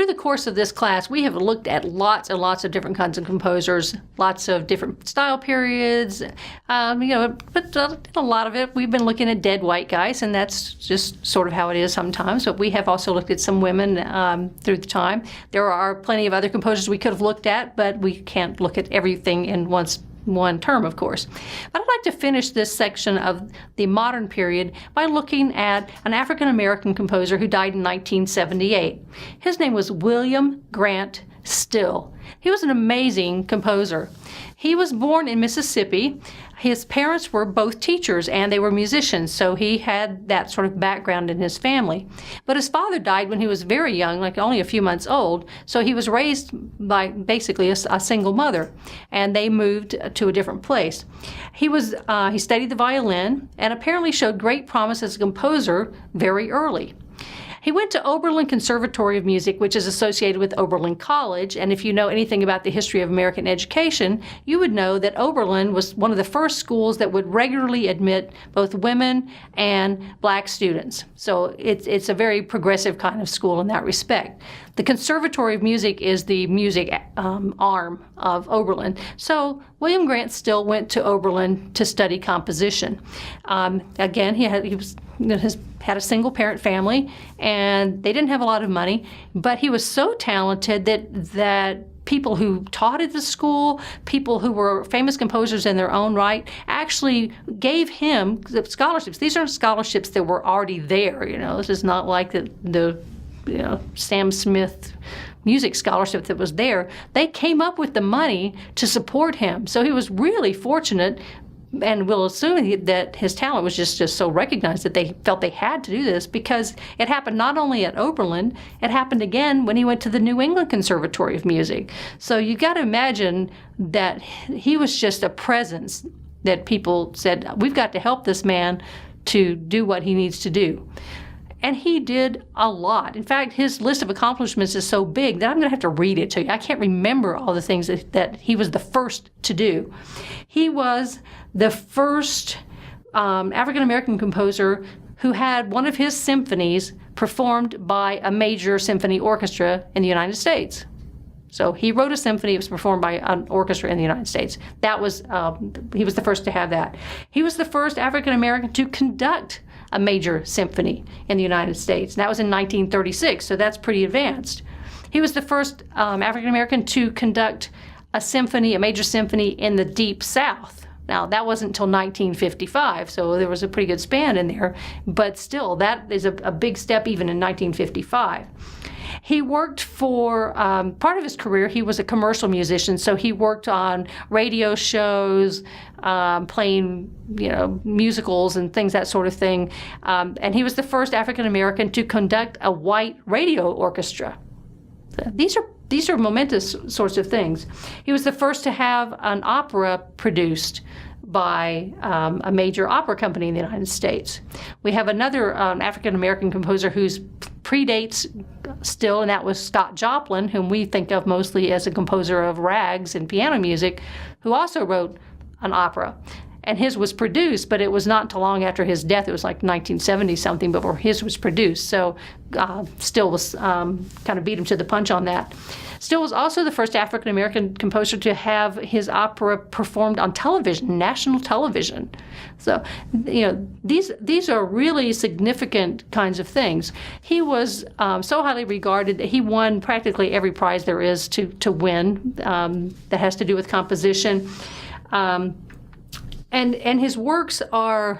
through the course of this class, we have looked at lots and lots of different kinds of composers, lots of different style periods, but a lot of it, we've been looking at dead white guys, and that's just sort of how it is sometimes. But we have also looked at some women through the time. There are plenty of other composers we could have looked at, but we can't look at everything in one term, of course. But I'd like to finish this section of the modern period by looking at an African-American composer who died in 1978. His name was William Grant Still. He was an amazing composer. He was born in Mississippi. His parents were both teachers and they were musicians, so he had that sort of background in his family. But his father died when he was very young, like only a few months old, so he was raised by basically a single mother, and they moved to a different place. He studied the violin and apparently showed great promise as a composer very early. He went to Oberlin Conservatory of Music, which is associated with Oberlin College, and if you know anything about the history of American education, you would know that Oberlin was one of the first schools that would regularly admit both women and black students. So it's a very progressive kind of school in that respect. The Conservatory of Music is the music arm of Oberlin. So William Grant Still went to Oberlin to study composition. Again, he had a single parent family, and they didn't have a lot of money, but he was so talented that people who taught at the school, people who were famous composers in their own right, actually gave him the scholarships. These are scholarships that were already there. This is not like the Sam Smith music scholarship that was there. They came up with the money to support him. So he was really fortunate, and we'll assume that his talent was just so recognized that they felt they had to do this, because it happened not only at Oberlin, it happened again when he went to the New England Conservatory of Music. So you got to imagine that he was just a presence that people said, we've got to help this man to do what he needs to do. And he did a lot. In fact, his list of accomplishments is so big that I'm going to have to read it to you. I can't remember all the things that he was the first to do. He was the first African-American composer who had one of his symphonies performed by a major symphony orchestra in the United States. So he wrote a symphony, it was performed by an orchestra in the United States. He was the first to have that. He was the first African-American to conduct a major symphony in the United States. And that was in 1936, so that's pretty advanced. He was the first African-American to conduct a major symphony in the Deep South. Now, that wasn't until 1955, so there was a pretty good span in there, but still, that is a big step even in 1955. He worked for part of his career, he was a commercial musician, so he worked on radio shows, playing musicals and things, that sort of thing. And he was the first African-American to conduct a white radio orchestra. These are momentous sorts of things. He was the first to have an opera produced by a major opera company in the United States. We have another African-American composer whose predates Still, and that was Scott Joplin, whom we think of mostly as a composer of rags and piano music, who also wrote an opera. And his was produced, but it was not until long after his death. It was like 1970-something before his was produced. So Still was kind of beat him to the punch on that. Still was also the first African-American composer to have his opera performed on television, national television. So, these are really significant kinds of things. He was so highly regarded that he won practically every prize there is to win that has to do with composition. And his works are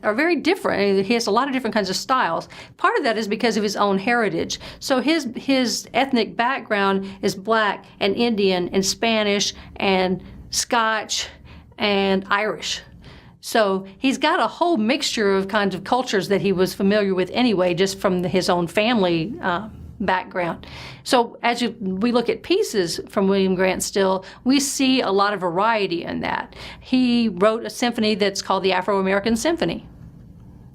very different. He has a lot of different kinds of styles. Part of that is because of his own heritage. So his ethnic background is Black and Indian and Spanish and Scotch and Irish. So he's got a whole mixture of kinds of cultures that he was familiar with anyway, just from his own family background. So as we look at pieces from William Grant Still, we see a lot of variety in that. He wrote a symphony that's called the Afro-American Symphony.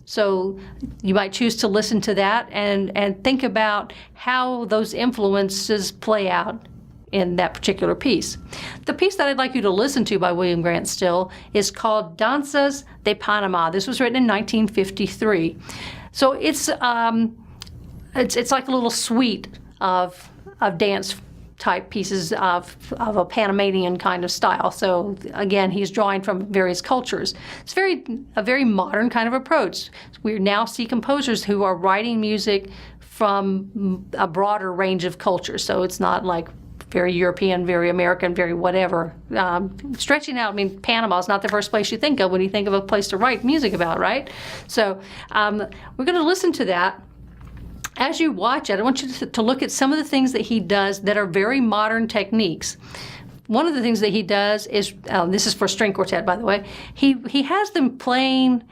So you might choose to listen to that and think about how those influences play out in that particular piece. The piece that I'd like you to listen to by William Grant Still is called Danzas de Panama. This was written in 1953. So it's like a little suite of dance type pieces of a Panamanian kind of style. So again, he's drawing from various cultures. It's a very modern kind of approach. We now see composers who are writing music from a broader range of cultures. So it's not like very European, very American, very whatever. Stretching out, I mean, Panama is not the first place you think of when you think of a place to write music about, right? So we're going to listen to that. As you watch it, I want you to look at some of the things that he does that are very modern techniques. One of the things that he does is, this is for string quartet, by the way, he has them playing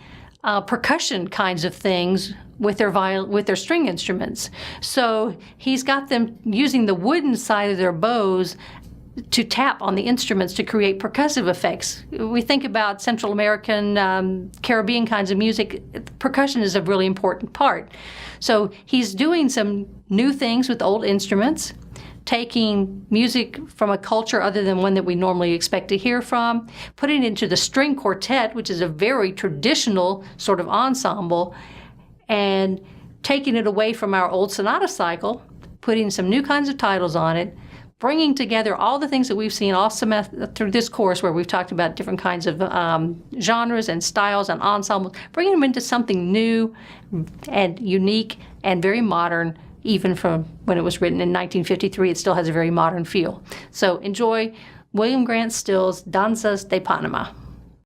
percussion kinds of things with their string instruments. So he's got them using the wooden side of their bows to tap on the instruments to create percussive effects. We think about Central American, Caribbean kinds of music, percussion is a really important part. So he's doing some new things with old instruments, taking music from a culture other than one that we normally expect to hear from, putting it into the string quartet, which is a very traditional sort of ensemble, and taking it away from our old sonata cycle, putting some new kinds of titles on it, bringing together all the things that we've seen all semester through this course where we've talked about different kinds of genres and styles and ensembles, bringing them into something new and unique and very modern. Even from when it was written in 1953, it still has a very modern feel. So enjoy William Grant Still's Danzas de Panama.